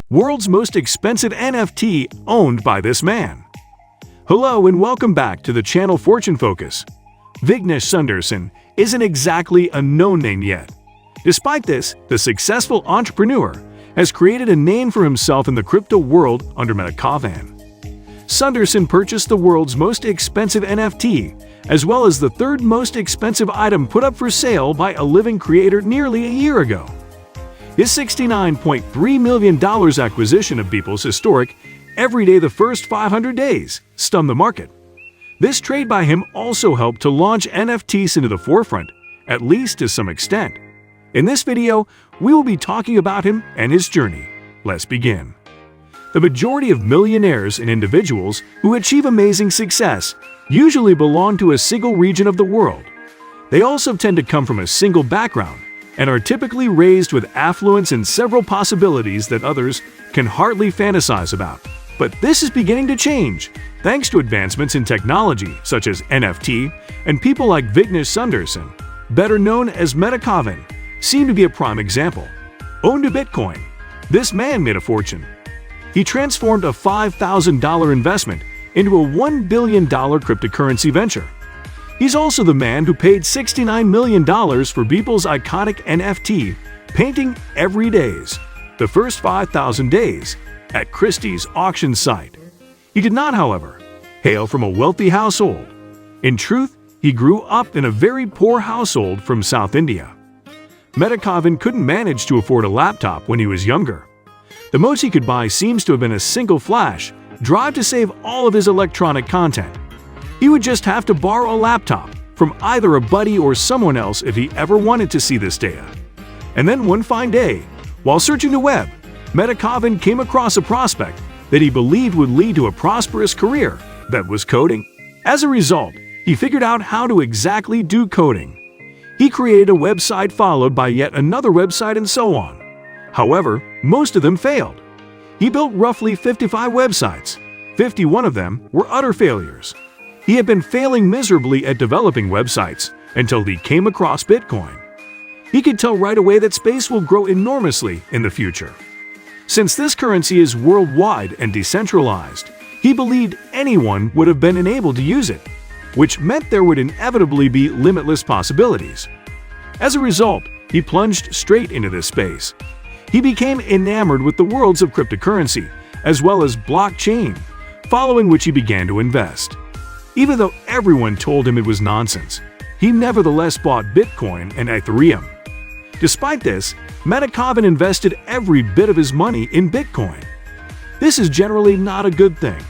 world's most expensive NFT owned by this man. Hello and welcome back to the channel Fortune Focus. Vignesh Sundarsan isn't exactly a known name yet. Despite this, the successful entrepreneur has created a name for himself in the crypto world under Metakavan. Sundarsan purchased the world's most expensive NFT, as well as the third most expensive item put up for sale by a living creator nearly a year ago. His $69.3 million acquisition of Beeple's historic Every Day the First 500 Days stunned the market. This trade by him also helped to launch NFTs into the forefront, at least to some extent. In this video, we will be talking about him and his journey. Let's begin. The majority of millionaires and individuals who achieve amazing success usually belong to a single region of the world. They also tend to come from a single background and are typically raised with affluence and several possibilities that others can hardly fantasize about. But this is beginning to change, thanks to advancements in technology such as NFT, and people like Vignesh Sundarsan, better known as Metakavan, seem to be a prime example. Owned a Bitcoin, this man made a fortune. He transformed a $5,000 investment into a $1 billion cryptocurrency venture. He's also the man who paid $69 million for Beeple's iconic NFT, painting Every Days, the first 5,000 days, at Christie's auction site. He did not, however, hail from a wealthy household. In truth, he grew up in a very poor household from South India. Metakavan couldn't manage to afford a laptop when he was younger. The most he could buy seems to have been a single flash drive to save all of his electronic content. He would just have to borrow a laptop from either a buddy or someone else if he ever wanted to see this data. And then one fine day, while searching the web, Metakavan came across a prospect that he believed would lead to a prosperous career, that was coding. As a result, he figured out how to exactly do coding. He created a website followed by yet another website and so on. However, most of them failed. He built roughly 55 websites. 51 of them were utter failures. He had been failing miserably at developing websites until he came across Bitcoin. He could tell right away that space will grow enormously in the future. Since this currency is worldwide and decentralized, he believed anyone would have been enabled to use it, which meant there would inevitably be limitless possibilities. As a result, he plunged straight into this space. He became enamored with the worlds of cryptocurrency, as well as blockchain, following which he began to invest. Even though everyone told him it was nonsense, he nevertheless bought Bitcoin and Ethereum. Despite this, Metakavan invested every bit of his money in Bitcoin. This is generally not a good thing,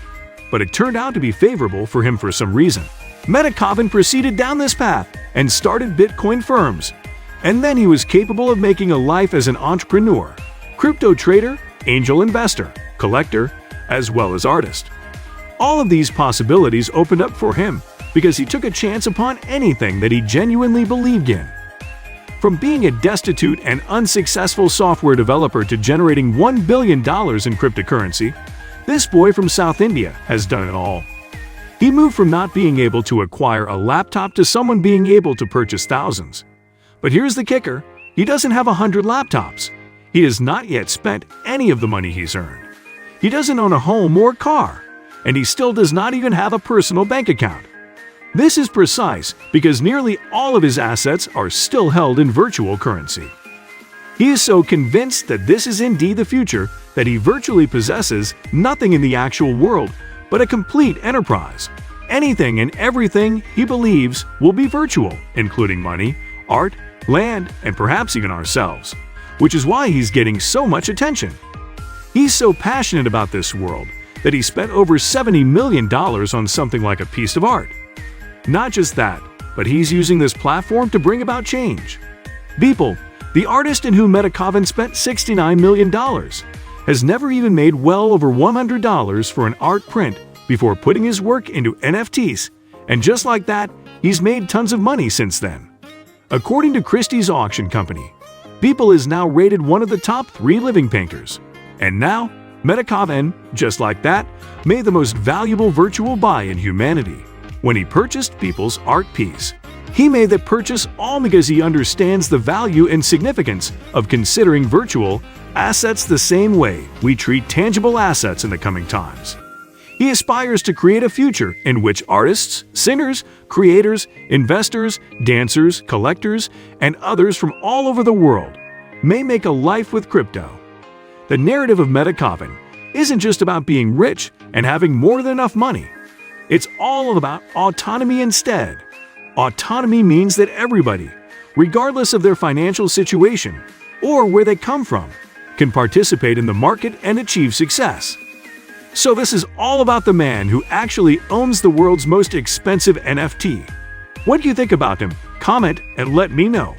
but it turned out to be favorable for him for some reason. Metakavan proceeded down this path and started Bitcoin firms. And then he was capable of making a life as an entrepreneur, crypto trader, angel investor, collector, as well as artist. All of these possibilities opened up for him because he took a chance upon anything that he genuinely believed in. From being a destitute and unsuccessful software developer to generating $1 billion in cryptocurrency, this boy from South India has done it all. He moved from not being able to acquire a laptop to someone being able to purchase thousands. But here's the kicker, he doesn't have 100 laptops. He has not yet spent any of the money he's earned. He doesn't own a home or car, and he still does not even have a personal bank account. This is precise because nearly all of his assets are still held in virtual currency. He is so convinced that this is indeed the future that he virtually possesses nothing in the actual world but a complete enterprise. Anything and everything he believes will be virtual, including money, art, land, and perhaps even ourselves, which is why he's getting so much attention. He's so passionate about this world that he spent over $70 million on something like a piece of art. Not just that, but he's using this platform to bring about change. Beeple, the artist in whom Metakavan spent $69 million, has never even made well over $100 for an art print before putting his work into NFTs, and just like that, he's made tons of money since then. According to Christie's auction company, Beeple is now rated one of the top 3 living painters. And now, Metakavan, just like that, made the most valuable virtual buy in humanity when he purchased Beeple's art piece. He made the purchase all because he understands the value and significance of considering virtual assets the same way we treat tangible assets in the coming times. He aspires to create a future in which artists, singers, creators, investors, dancers, collectors, and others from all over the world may make a life with crypto. The narrative of Metacovin isn't just about being rich and having more than enough money. It's all about autonomy instead. Autonomy means that everybody, regardless of their financial situation or where they come from, can participate in the market and achieve success. So this is all about the man who actually owns the world's most expensive NFT. What do you think about him? Comment and let me know.